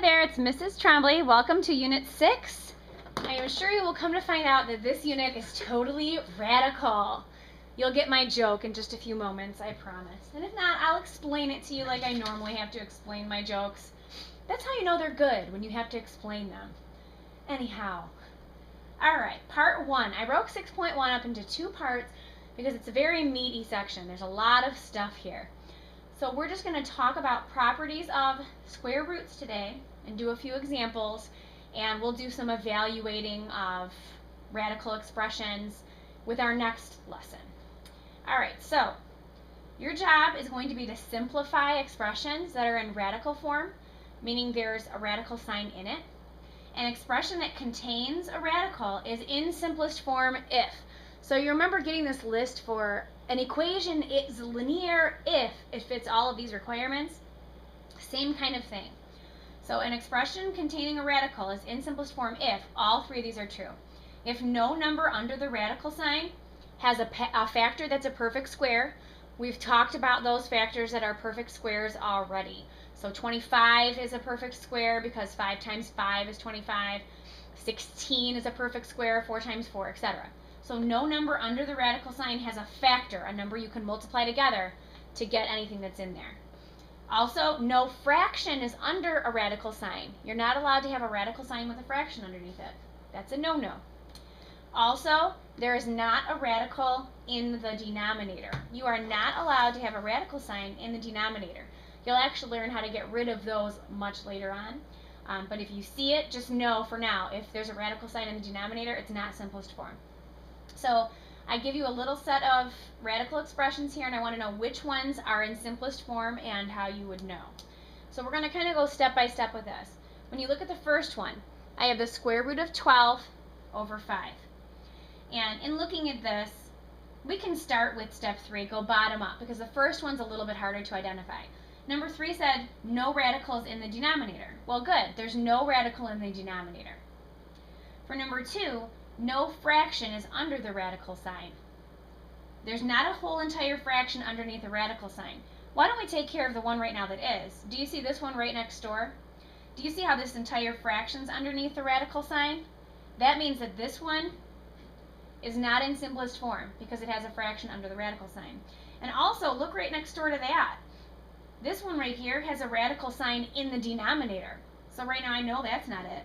there, it's Mrs. Tremblay. Welcome to Unit 6. I am sure you will come to find out that this unit is totally radical. You'll get my joke in just a few moments, I promise. And if not, I'll explain it to you like I normally have to explain my jokes. That's how you know they're good, when you have to explain them. Anyhow. Alright, part 1. I broke 6.1 up into 2 parts because it's a very meaty section. There's a lot of stuff here. So we're just going to talk about properties of square roots today and do a few examples, and we'll do some evaluating of radical expressions with our next lesson. Alright, so your job is going to be to simplify expressions that are in radical form, meaning there's a radical sign in it. An expression that contains a radical is in simplest form if. So you remember getting this list for an equation is linear if it fits all of these requirements? Same kind of thing. So an expression containing a radical is in simplest form if all 3 of these are true. If no number under the radical sign has a factor that's a perfect square, we've talked about those factors that are perfect squares already. So 25 is a perfect square because 5 times 5 is 25. 16 is a perfect square, 4 times 4, etc. So no number under the radical sign has a factor, a number you can multiply together to get anything that's in there. Also, no fraction is under a radical sign. You're not allowed to have a radical sign with a fraction underneath it. That's a no-no. Also, there is not a radical in the denominator. You are not allowed to have a radical sign in the denominator. You'll actually learn how to get rid of those much later on. But if you see it, just know for now, if there's a radical sign in the denominator, it's not simplest form. So I give you a little set of radical expressions here, and I want to know which ones are in simplest form and how you would know. So we're going to kind of go step by step with this. When you look at the first one, I have the square root of 12 over 5. And in looking at this, we can start with step 3, go bottom up, because the first one's a little bit harder to identify. Number 3 said no radicals in the denominator. Well, good, there's no radical in the denominator. For number 2, no fraction is under the radical sign. There's not a whole entire fraction underneath the radical sign. Why don't we take care of the one right now that is? Do you see this one right next door? Do you see how this entire fraction's underneath the radical sign? That means that this one is not in simplest form because it has a fraction under the radical sign. And also, look right next door to that. This one right here has a radical sign in the denominator. So right now I know that's not it.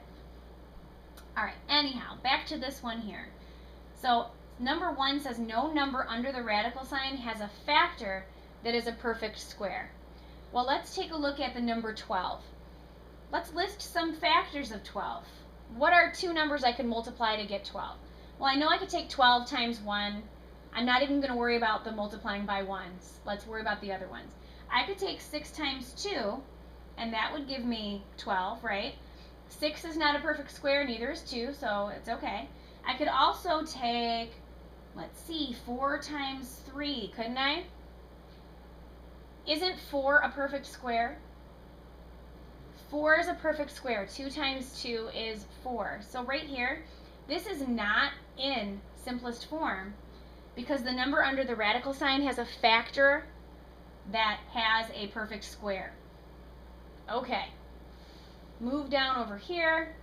Alright, anyhow, back to this one here. So number 1 says no number under the radical sign has a factor that is a perfect square. Well, let's take a look at the number 12. Let's list some factors of 12. What are 2 numbers I can multiply to get 12? Well, I know I could take 12 times 1. I'm not even going to worry about the multiplying by 1s. Let's worry about the other ones. I could take 6 times 2, and that would give me 12, right? 6 is not a perfect square, neither is 2, so it's okay. I could also take, let's see, 4 times 3, couldn't I? Isn't 4 a perfect square? 4 is a perfect square. 2 times 2 is 4. So right here, this is not in simplest form because the number under the radical sign has a factor that has a perfect square. Okay. Move down over here.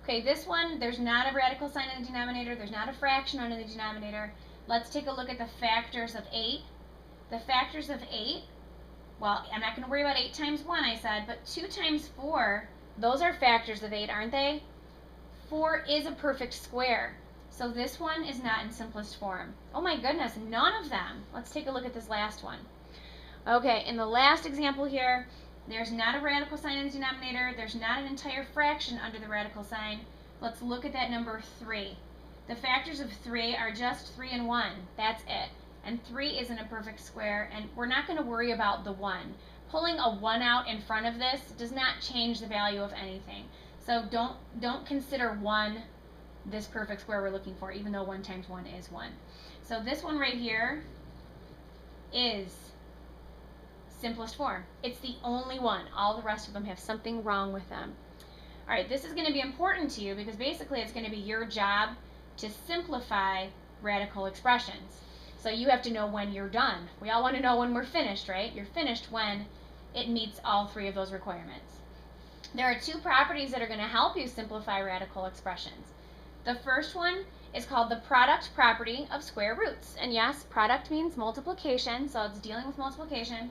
Okay, this one, there's not a radical sign in the denominator. There's not a fraction under the denominator. Let's take a look at the factors of 8. The factors of 8, well, I'm not going to worry about 8 times 1, I said, but 2 times 4, those are factors of 8, aren't they? 4 is a perfect square. So this one is not in simplest form. Oh my goodness, none of them. Let's take a look at this last one. Okay, in the last example here, there's not a radical sign in the denominator. There's not an entire fraction under the radical sign. Let's look at that number 3. The factors of 3 are just 3 and 1. That's it. And 3 isn't a perfect square, and we're not going to worry about the 1. Pulling a 1 out in front of this does not change the value of anything. So don't consider 1 this perfect square we're looking for, even though 1 times 1 is 1. So this one right here is simplest form. It's the only one. All the rest of them have something wrong with them. Alright, this is going to be important to you because basically it's going to be your job to simplify radical expressions. So you have to know when you're done. We all want to know when we're finished, right? You're finished when it meets all 3 of those requirements. There are two properties that are going to help you simplify radical expressions. The first one is called the product property of square roots. And yes, product means multiplication, so it's dealing with multiplication.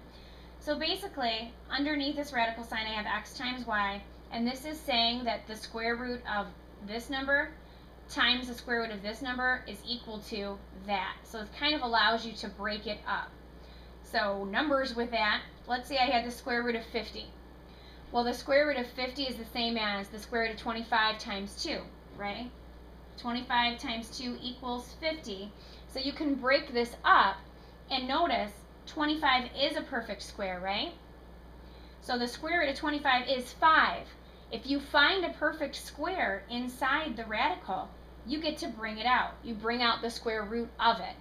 So basically, underneath this radical sign I have x times y, and this is saying that the square root of this number times the square root of this number is equal to that. So it kind of allows you to break it up. So numbers with that, let's say I had the square root of 50. Well, the square root of 50 is the same as the square root of 25 times 2, right? 25 times 2 equals 50. So you can break this up, and notice 25 is a perfect square, right? So the square root of 25 is 5. If you find a perfect square inside the radical, you get to bring it out. You bring out the square root of it.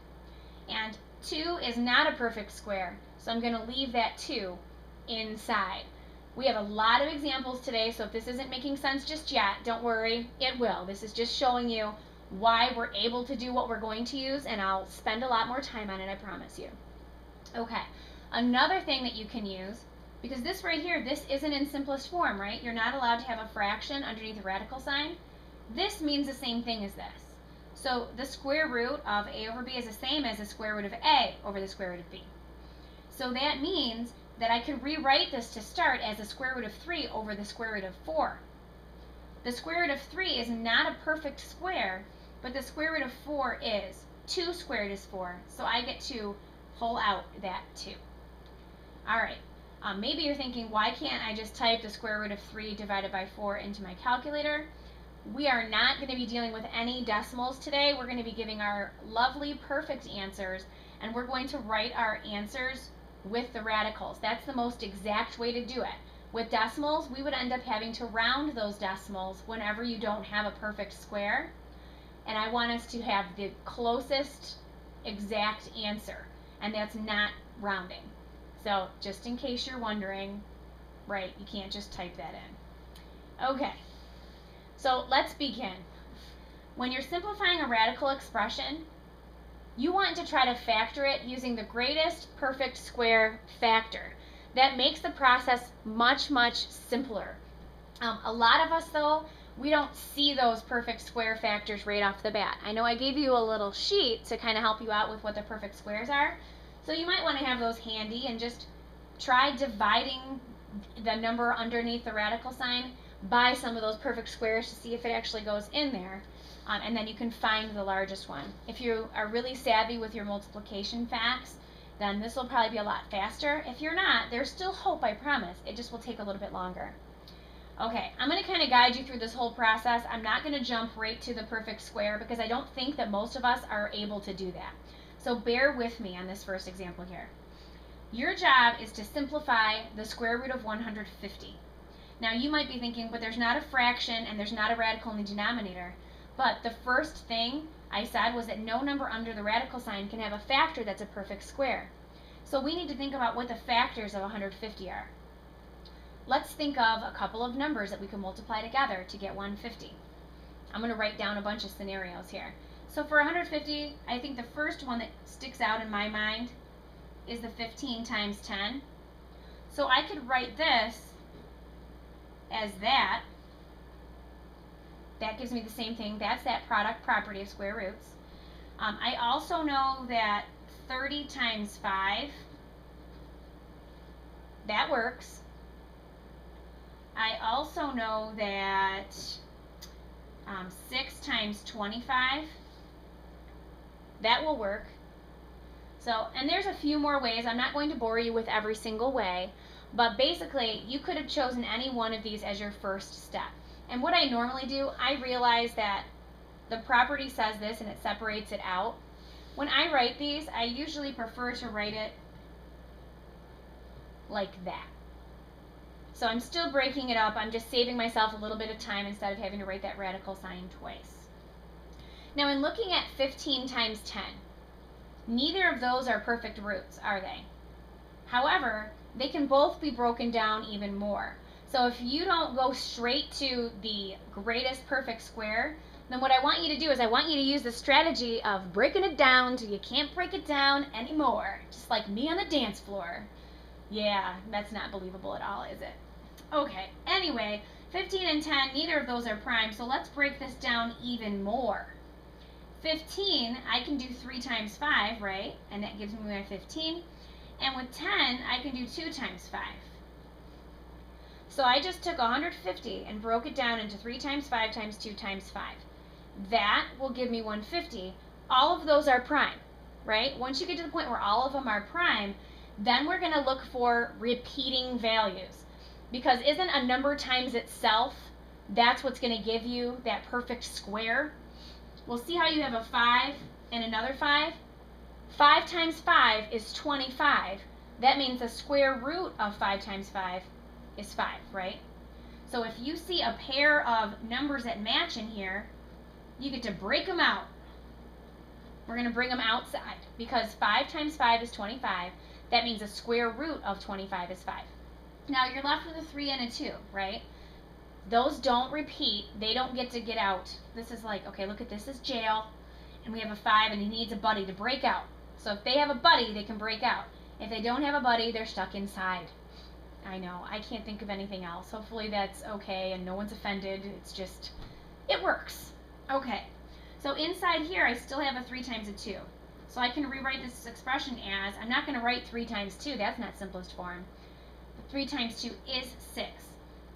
And 2 is not a perfect square, so I'm going to leave that 2 inside. We have a lot of examples today, so if this isn't making sense just yet, don't worry, it will. This is just showing you why we're able to do what we're going to use, and I'll spend a lot more time on it, I promise you. Okay, another thing that you can use, because this right here, this isn't in simplest form, right? You're not allowed to have a fraction underneath a radical sign. This means the same thing as this. So the square root of a over b is the same as the square root of a over the square root of b. So that means that I could rewrite this to start as the square root of 3 over the square root of 4. The square root of 3 is not a perfect square, but the square root of 4 is. 2 squared is 4, so I get to pull out that 2. Alright, maybe you're thinking, why can't I just type the square root of 3 divided by 4 into my calculator? We are not going to be dealing with any decimals today. We're going to be giving our lovely perfect answers, and we're going to write our answers with the radicals. That's the most exact way to do it. With decimals, we would end up having to round those decimals whenever you don't have a perfect square. And I want us to have the closest exact answer, and that's not rounding. So just in case you're wondering, right, you can't just type that in. Okay, so let's begin. When you're simplifying a radical expression, you want to try to factor it using the greatest perfect square factor. That makes the process much, much simpler. A lot of us, though, we don't see those perfect square factors right off the bat. I know I gave you a little sheet to kind of help you out with what the perfect squares are, so you might want to have those handy and just try dividing the number underneath the radical sign by some of those perfect squares to see if it actually goes in there. And then you can find the largest one. If you are really savvy with your multiplication facts, then this will probably be a lot faster. If you're not, there's still hope, I promise. It just will take a little bit longer. Okay, I'm going to kind of guide you through this whole process. I'm not going to jump right to the perfect square because I don't think that most of us are able to do that. So bear with me on this first example here. Your job is to simplify the square root of 150. Now you might be thinking, but there's not a fraction and there's not a radical in the denominator. But the first thing I said was that no number under the radical sign can have a factor that's a perfect square. So we need to think about what the factors of 150 are. Let's think of a couple of numbers that we can multiply together to get 150. I'm going to write down a bunch of scenarios here. So for 150, I think the first one that sticks out in my mind is the 15 times 10. So I could write this as that. That gives me the same thing. That's that product property of square roots. I also know that 30 times 5, that works. I also know that 6 times 25, that will work. So, and there's a few more ways. I'm not going to bore you with every single way, but basically you could have chosen any one of these as your first step. And what I normally do, I realize that the property says this and it separates it out. When I write these, I usually prefer to write it like that. So I'm still breaking it up. I'm just saving myself a little bit of time instead of having to write that radical sign twice. Now in looking at 15 times 10, neither of those are perfect roots, are they? However, they can both be broken down even more. So if you don't go straight to the greatest perfect square, then what I want you to do is I want you to use the strategy of breaking it down till you can't break it down anymore. Just like me on the dance floor. Yeah, that's not believable at all, is it? Okay, anyway, 15 and 10, neither of those are prime, so let's break this down even more. 15, I can do 3 times 5, right? And that gives me my 15. And with 10, I can do 2 times 5. So I just took 150 and broke it down into 3 times 5 times 2 times 5. That will give me 150. All of those are prime, right? Once you get to the point where all of them are prime, then we're going to look for repeating values. Because isn't a number times itself, that's what's going to give you that perfect square? We'll see how you have a 5 and another 5. 5 times 5 is 25. That means the square root of 5 times 5 is 5, right? So if you see a pair of numbers that match in here, you get to break them out. We're going to bring them outside because 5 times 5 is 25. That means the square root of 25 is 5. Now you're left with a 3 and a 2, right? Those don't repeat. They don't get to get out. This is like, okay, look at this is jail, and we have a 5, and he needs a buddy to break out. So if they have a buddy, they can break out. If they don't have a buddy, they're stuck inside. I know, I can't think of anything else. Hopefully that's okay and no one's offended. It's just, it works. Okay, so inside here I still have a 3 times a 2. So I can rewrite this expression as, I'm not going to write 3 times 2, that's not simplest form. 3 times 2 is 6.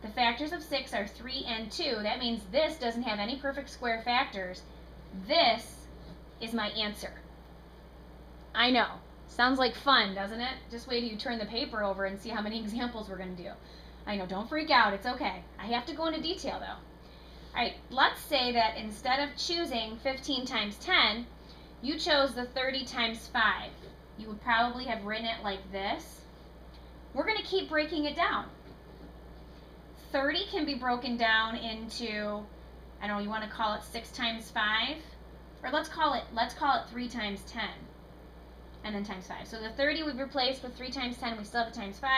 The factors of 6 are 3 and 2. That means this doesn't have any perfect square factors. This is my answer. I know. Sounds like fun, doesn't it? Just wait till you turn the paper over and see how many examples we're going to do. I know, don't freak out. It's okay. I have to go into detail, though. All right, let's say that instead of choosing 15 times 10, you chose the 30 times 5. You would probably have written it like this. We're going to keep breaking it down. 30 can be broken down into, I don't know, you want to call it 6 times 5? Or let's call it 3 times 10. And then times 5. So the 30 we've replaced with 3 times 10. We still have the times 5.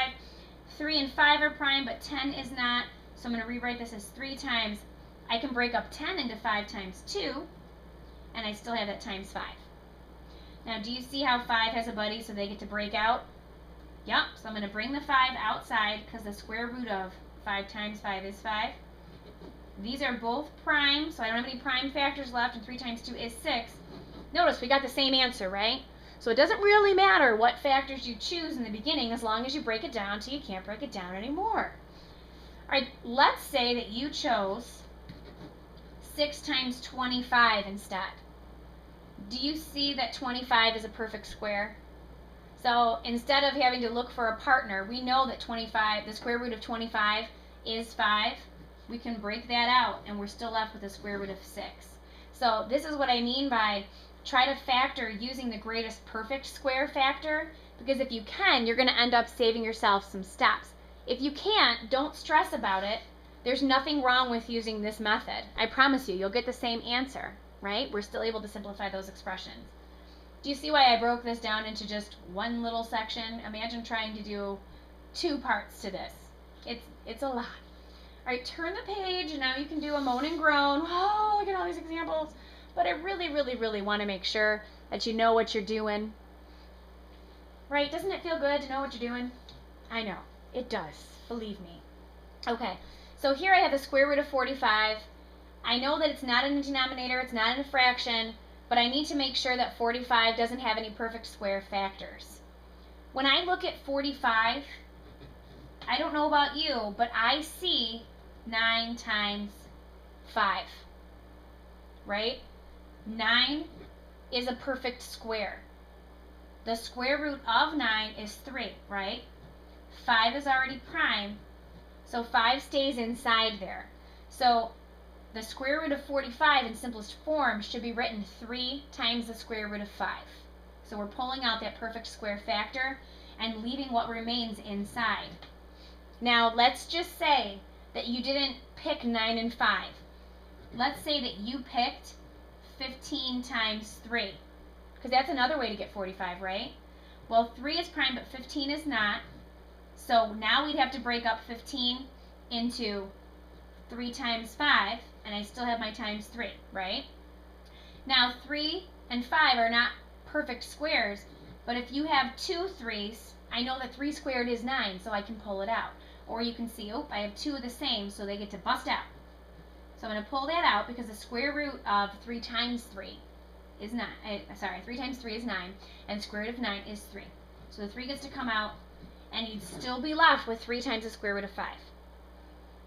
3 and 5 are prime, but 10 is not. So I'm going to rewrite this as 3 times. I can break up 10 into 5 times 2. And I still have that times 5. Now, do you see how 5 has a buddy so they get to break out? Yep. So I'm going to bring the 5 outside because the square root of 5 times 5 is 5. These are both prime, so I don't have any prime factors left, and 3 times 2 is 6. Notice we got the same answer, right? So it doesn't really matter what factors you choose in the beginning as long as you break it down till you can't break it down anymore. All right, let's say that you chose 6 times 25 instead. Do you see that 25 is a perfect square? So instead of having to look for a partner, we know that 25, the square root of 25 is 5. We can break that out and we're still left with the square root of 6. So this is what I mean by try to factor using the greatest perfect square factor, because if you can, you're going to end up saving yourself some steps. If you can't, don't stress about it. There's nothing wrong with using this method. I promise you, you'll get the same answer, right? We're still able to simplify those expressions. Do you see why I broke this down into just one little section? Imagine trying to do 2 parts to this. It's a lot. All right, turn the page, and now you can do a moan and groan. Oh, look at all these examples. But I really, really, really want to make sure that you know what you're doing. Right? Doesn't it feel good to know what you're doing? I know. It does. Believe me. Okay. So here I have the square root of 45. I know that it's not in a denominator. It's not in a fraction. But I need to make sure that 45 doesn't have any perfect square factors. When I look at 45, I don't know about you, but I see 9 times 5. Right? 9 is a perfect square. The square root of 9 is 3, right? 5 is already prime, so 5 stays inside there. So the square root of 45 in simplest form should be written 3 times the square root of 5. So we're pulling out that perfect square factor and leaving what remains inside. Now let's just say that you didn't pick 9 and 5. Let's say that you picked 15 times 3, because that's another way to get 45, right? Well, 3 is prime, but 15 is not. So now we'd have to break up 15 into 3 times 5, and I still have my times 3, right? Now, 3 and 5 are not perfect squares, but if you have 2 3's, I know that 3 squared is 9, so I can pull it out. Or you can see, oh, I have two of the same, so they get to bust out. So I'm going to pull that out because the square root of 3 times 3 is 9. 3 times 3 is 9, and the square root of 9 is 3. So the 3 gets to come out, and you'd still be left with 3 times the square root of 5.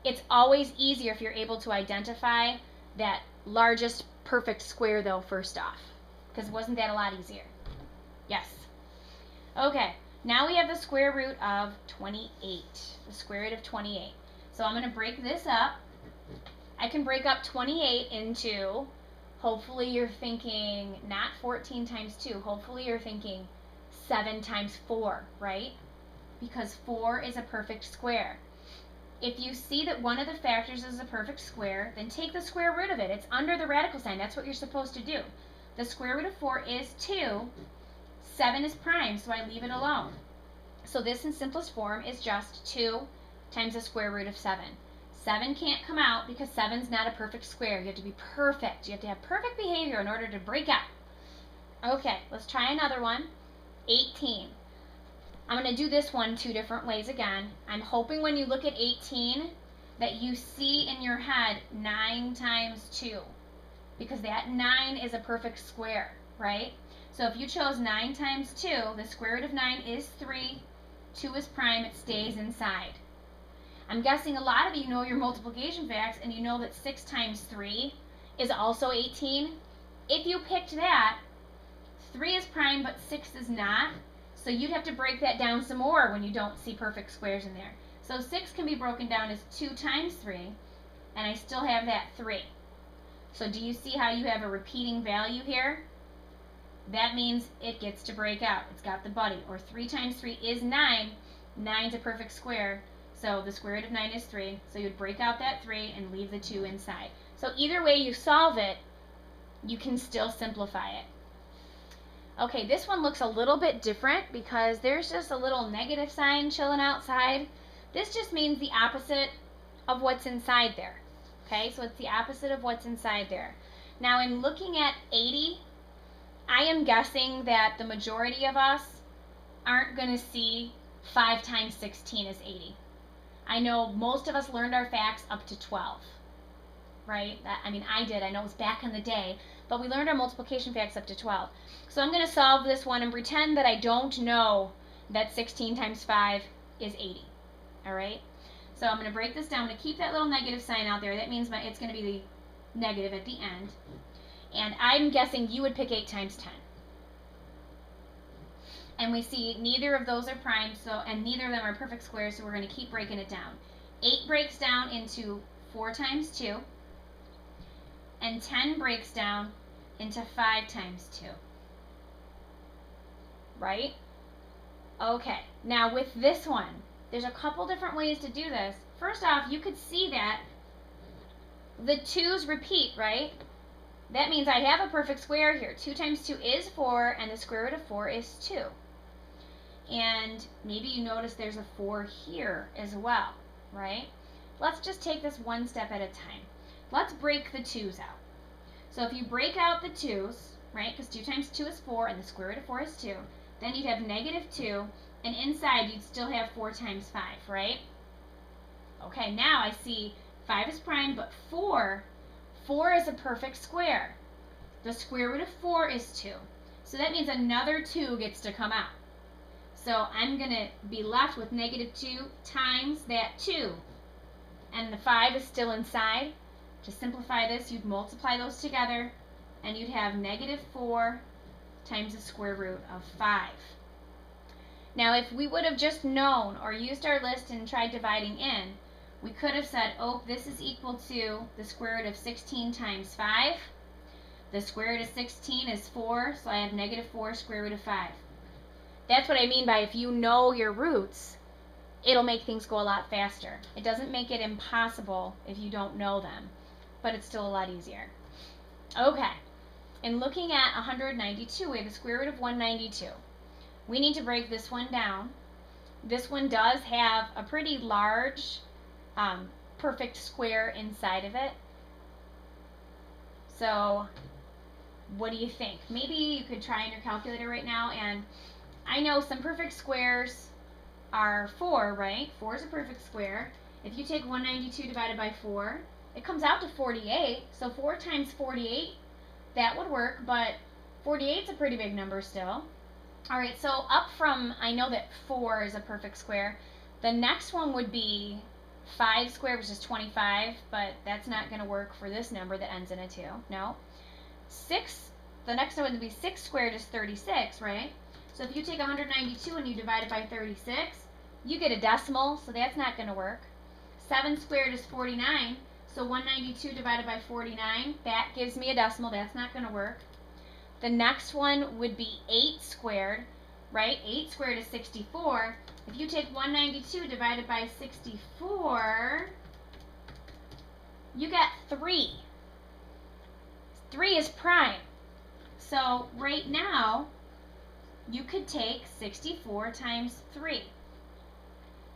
It's always easier if you're able to identify that largest perfect square, though, first off. Because wasn't that a lot easier? Yes. Okay, now we have the square root of 28. The square root of 28. So I'm going to break this up. I can break up 28 into, hopefully you're thinking not 14 times 2. Hopefully you're thinking 7 times 4, right? Because 4 is a perfect square. If you see that one of the factors is a perfect square, then take the square root of it. It's under the radical sign. That's what you're supposed to do. The square root of 4 is 2. 7 is prime, so I leave it alone. So this in simplest form is just 2 times the square root of 7. 7 can't come out because 7 is not a perfect square. You have to be perfect. You have to have perfect behavior in order to break out. Okay, let's try another one. 18. I'm going to do this one 2 different ways again. I'm hoping when you look at 18 that you see in your head 9 times 2, because that 9 is a perfect square, right? So if you chose 9 times 2, the square root of 9 is 3. 2 is prime. It stays inside. I'm guessing a lot of you know your multiplication facts, and you know that 6 times 3 is also 18. If you picked that, 3 is prime, but 6 is not. So you'd have to break that down some more when you don't see perfect squares in there. So 6 can be broken down as 2 times 3, and I still have that 3. So do you see how you have a repeating value here? That means it gets to break out. It's got the buddy. Or 3 times 3 is 9. 9 is a perfect square. So the square root of 9 is 3. So you'd break out that 3 and leave the 2 inside. So either way you solve it, you can still simplify it. Okay, this one looks a little bit different because there's just a little negative sign chilling outside. This just means the opposite of what's inside there. Okay, so it's the opposite of what's inside there. Now in looking at 80, I am guessing that the majority of us aren't going to see 5 times 16 is 80. I know most of us learned our facts up to 12, right? I did. I know it was back in the day, but we learned our multiplication facts up to 12. So I'm going to solve this one and pretend that I don't know that 16 times 5 is 80, all right? So I'm going to break this down. I'm going to keep that little negative sign out there. That means it's going to be the negative at the end. And I'm guessing you would pick 8 times 10. And we see neither of those are prime, and neither of them are perfect squares, so we're going to keep breaking it down. 8 breaks down into 4 times 2, and 10 breaks down into 5 times 2. Right? Okay, now with this one, there's a couple different ways to do this. First off, you could see that the 2's repeat, right? That means I have a perfect square here. 2 times 2 is 4, and the square root of 4 is 2. And maybe you notice there's a 4 here as well, right? Let's just take this one step at a time. Let's break the 2's out. So if you break out the 2's, right, because 2 times 2 is 4, and the square root of 4 is 2, then you'd have negative 2, and inside you'd still have 4 times 5, right? Okay, now I see 5 is prime, but 4 is a perfect square. The square root of 4 is 2. So that means another 2 gets to come out. So I'm going to be left with negative 2 times that 2. And the 5 is still inside. To simplify this, you'd multiply those together, and you'd have negative 4 times the square root of 5. Now if we would have just known or used our list and tried dividing in, we could have said, oh, this is equal to the square root of 16 times 5. The square root of 16 is 4, so I have negative 4 square root of 5. That's what I mean by if you know your roots, it'll make things go a lot faster. It doesn't make it impossible if you don't know them, but it's still a lot easier. Okay, in looking at 192, we have the square root of 192. We need to break this one down. This one does have a pretty large perfect square inside of it. So what do you think? Maybe you could try on your calculator right now, and I know some perfect squares are 4, right? 4 is a perfect square. If you take 192 divided by 4, it comes out to 48. So 4 times 48, that would work, but 48 is a pretty big number still. All right, so up from, I know that 4 is a perfect square. The next one would be 5 squared, which is 25, but that's not going to work for this number that ends in a 2. No. 6, the next one would be 6 squared is 36, right? So if you take 192 and you divide it by 36, you get a decimal, so that's not going to work. 7 squared is 49, so 192 divided by 49, that gives me a decimal, that's not going to work. The next one would be 8 squared, right? 8 squared is 64. If you take 192 divided by 64, you get 3. 3 is prime. So right now, you could take 64 times 3.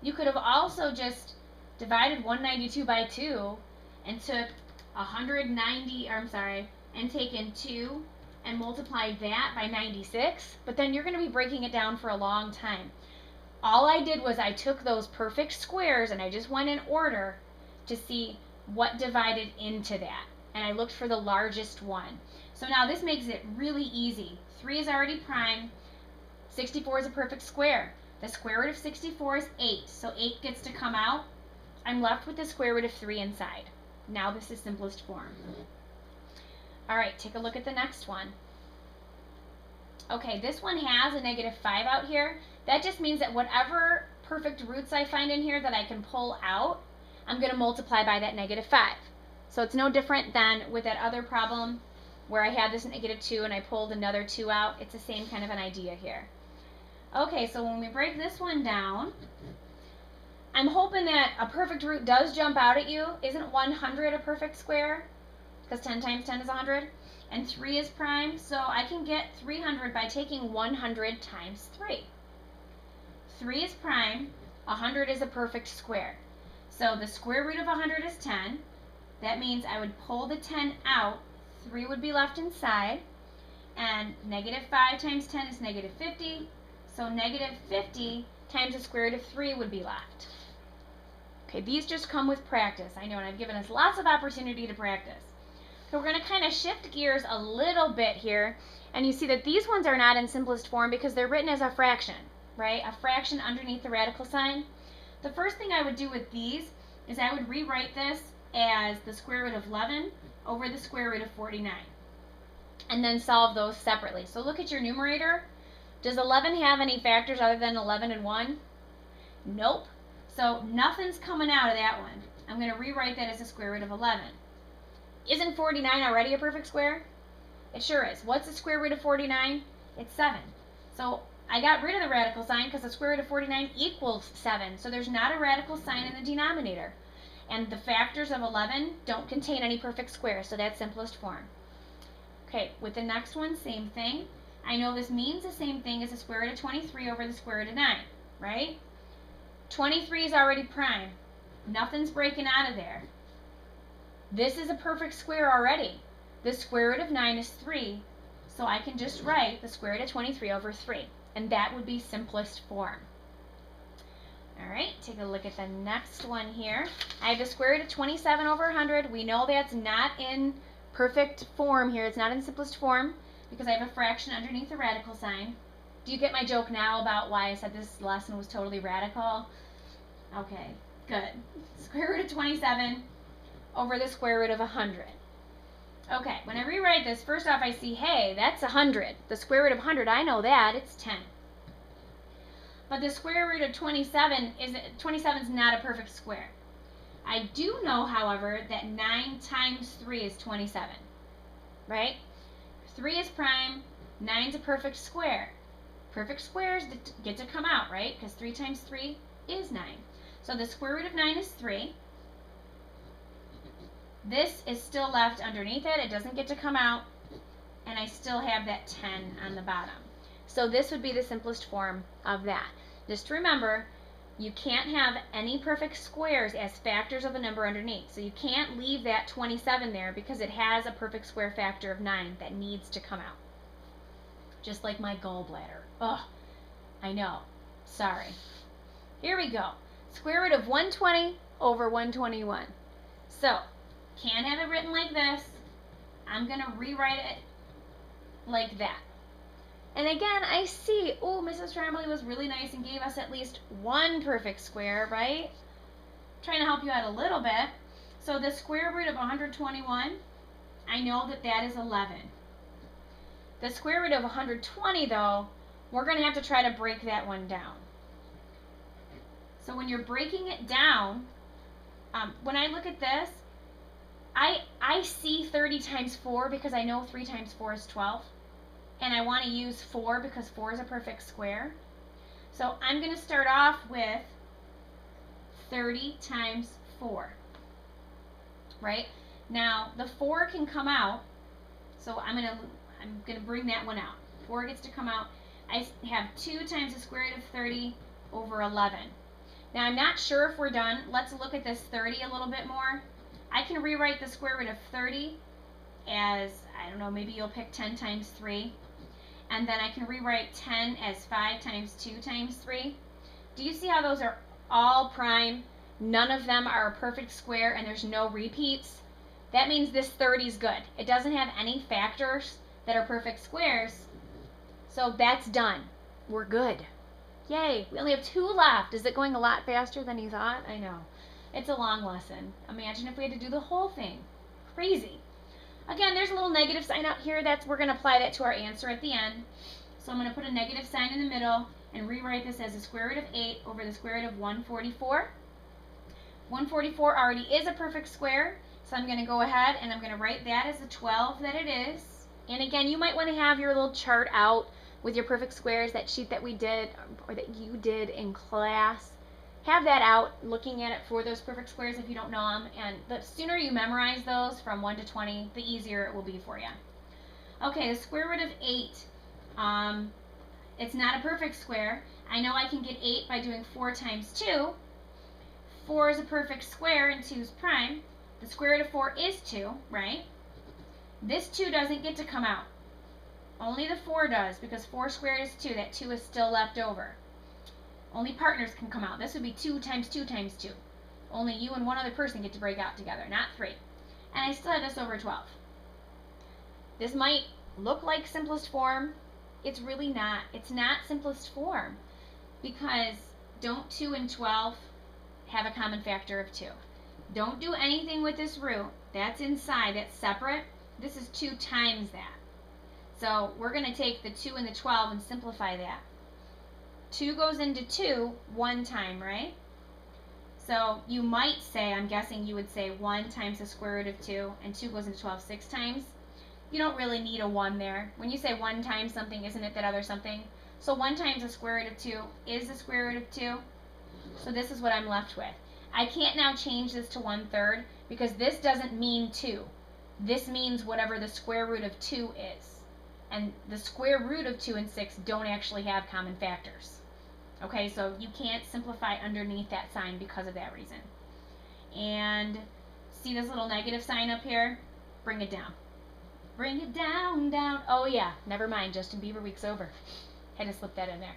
You could have also just divided 192 by 2 and took 190, or I'm sorry, and taken 2 and multiplied that by 96, but then you're going to be breaking it down for a long time. All I did was I took those perfect squares and I just went in order to see what divided into that, and I looked for the largest one. So now this makes it really easy. 3 is already prime. 64 is a perfect square. The square root of 64 is 8, so 8 gets to come out. I'm left with the square root of 3 inside. Now this is simplest form. All right, take a look at the next one. Okay, this one has a negative 5 out here. That just means that whatever perfect roots I find in here that I can pull out, I'm going to multiply by that negative 5. So it's no different than with that other problem where I had this negative 2 and I pulled another 2 out. It's the same kind of an idea here. Okay, so when we break this one down, I'm hoping that a perfect root does jump out at you. Isn't 100 a perfect square? Because 10 times 10 is 100. And 3 is prime, so I can get 300 by taking 100 times 3. 3 is prime, 100 is a perfect square. So the square root of 100 is 10. That means I would pull the 10 out, 3 would be left inside, and negative 5 times 10 is negative 50, so negative 50 times the square root of 3 would be left. Okay, these just come with practice, I know, and I've given us lots of opportunity to practice. So we're going to kind of shift gears a little bit here, and you see that these ones are not in simplest form because they're written as a fraction, right? A fraction underneath the radical sign. The first thing I would do with these is I would rewrite this as the square root of 11 over the square root of 49, and then solve those separately. So look at your numerator. Does 11 have any factors other than 11 and 1? Nope. So nothing's coming out of that one. I'm going to rewrite that as the square root of 11. Isn't 49 already a perfect square? It sure is. What's the square root of 49? It's 7. So I got rid of the radical sign because the square root of 49 equals 7. So there's not a radical sign in the denominator. And the factors of 11 don't contain any perfect squares, so that's simplest form. Okay, with the next one, same thing. I know this means the same thing as the square root of 23 over the square root of 9, right? 23 is already prime. Nothing's breaking out of there. This is a perfect square already. The square root of 9 is 3, so I can just write the square root of 23 over 3, and that would be simplest form. All right, take a look at the next one here. I have the square root of 27 over 100. We know that's not in perfect form here. It's not in simplest form because I have a fraction underneath the radical sign. Do you get my joke now about why I said this lesson was totally radical? Okay, good. Square root of 27 over the square root of 100. Okay, when I rewrite this, first off I see, hey, that's 100. The square root of 100, I know that, it's 10. But the square root of 27 is not a perfect square. I do know, however, that 9 times 3 is 27, right? 3 is prime, 9 is a perfect square. Perfect squares get to come out, right? Because 3 times 3 is 9. So the square root of 9 is 3. This is still left underneath it. It doesn't get to come out. And I still have that 10 on the bottom. So this would be the simplest form of that. Just remember, you can't have any perfect squares as factors of the number underneath. So you can't leave that 27 there because it has a perfect square factor of 9 that needs to come out. Just like my gallbladder. Ugh, I know. Sorry. Here we go. Square root of 120 over 121. So, can't have it written like this. I'm going to rewrite it like that. And again, I see, oh, Mrs. Tremblay was really nice and gave us at least one perfect square, right? Trying to help you out a little bit. So the square root of 121, I know that that is 11. The square root of 120, though, we're going to have to try to break that one down. So when you're breaking it down, when I look at this, I see 30 times 4 because I know 3 times 4 is 12. And I want to use 4 because 4 is a perfect square. So I'm going to start off with 30 times 4. Right? Now, the 4 can come out. So I'm going to bring that one out. 4 gets to come out. I have 2 times the square root of 30 over 11. Now, I'm not sure if we're done. Let's look at this 30 a little bit more. I can rewrite the square root of 30 as, I don't know, maybe you'll pick 10 times 3. And then I can rewrite 10 as 5 times 2 times 3. Do you see how those are all prime? None of them are a perfect square and there's no repeats. That means this 30 is good. It doesn't have any factors that are perfect squares. So that's done. We're good. Yay, we only have 2 left. Is it going a lot faster than you thought? I know. It's a long lesson. Imagine if we had to do the whole thing. Crazy. Again, there's a little negative sign out here. We're going to apply that to our answer at the end. So I'm going to put a negative sign in the middle and rewrite this as the square root of 8 over the square root of 144. 144 already is a perfect square, so I'm going to go ahead and I'm going to write that as the 12 that it is. And again, you might want to have your little chart out with your perfect squares, that sheet that we did or that you did in class. Have that out, looking at it for those perfect squares if you don't know them. And the sooner you memorize those from 1 to 20, the easier it will be for you. Okay, the square root of 8. It's not a perfect square. I know I can get 8 by doing 4 times 2. 4 is a perfect square and 2 is prime. The square root of 4 is 2, right? This 2 doesn't get to come out. Only the 4 does, because 4 squared is 2. That 2 is still left over. Only partners can come out. This would be 2 times 2 times 2. Only you and one other person get to break out together, not 3. And I still have this over 12. This might look like simplest form. It's really not. It's not simplest form, because don't 2 and 12 have a common factor of 2. Don't do anything with this root. That's inside. That's separate. This is 2 times that. So we're going to take the 2 and the 12 and simplify that. 2 goes into 2 one time, right? So you might say, I'm guessing you would say 1 times the square root of 2, and 2 goes into 12 6 times. You don't really need a 1 there. When you say 1 times something, isn't it that other something? So 1 times the square root of 2 is the square root of 2. So this is what I'm left with. I can't now change this to 1/3 because this doesn't mean 2. This means whatever the square root of 2 is. And the square root of 2 and 6 don't actually have common factors. Okay, so you can't simplify underneath that sign because of that reason. And see this little negative sign up here? Bring it down. Bring it down, down. Oh yeah, never mind, Justin Bieber week's over. Had to slip that in there.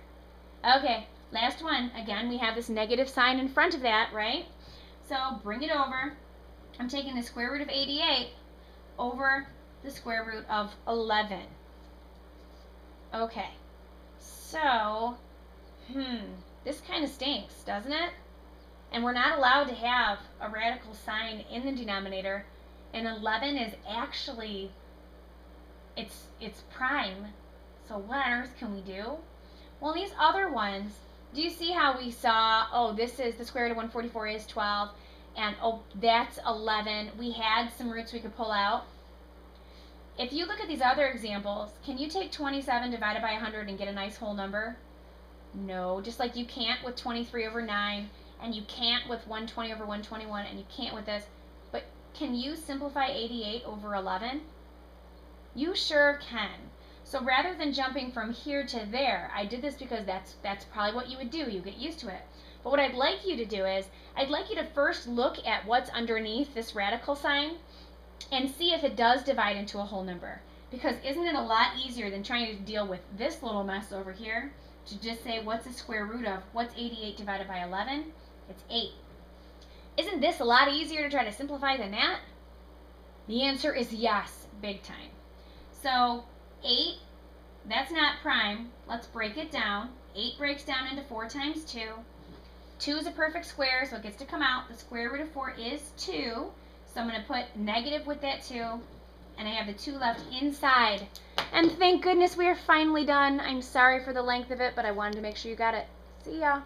Okay, last one. Again, we have this negative sign in front of that, right? So bring it over. I'm taking the square root of 88 over the square root of 11. Okay, so, this kind of stinks, doesn't it? And we're not allowed to have a radical sign in the denominator, and 11 is actually, it's prime, so what on earth can we do? Well, these other ones, do you see how we saw, oh, this is, the square root of 144 is 12, and oh, that's 11. We had some roots we could pull out. If you look at these other examples, can you take 27 divided by 100 and get a nice whole number? No, just like you can't with 23 over 9, and you can't with 120 over 121, and you can't with this. But can you simplify 88 over 11? You sure can. So rather than jumping from here to there, I did this because that's probably what you would do. You get used to it. But what I'd like you to do is, I'd like you to first look at what's underneath this radical sign and see if it does divide into a whole number. Because isn't it a lot easier than trying to deal with this little mess over here? to just say, what's the square root of? What's 88 divided by 11? It's 8. Isn't this a lot easier to try to simplify than that? The answer is yes, big time. So 8, that's not prime. Let's break it down. 8 breaks down into 4 times 2. 2 is a perfect square, so it gets to come out. The square root of 4 is 2. So I'm going to put negative with that 2. And I have the 2 left inside. And thank goodness we are finally done. I'm sorry for the length of it, but I wanted to make sure you got it. See ya.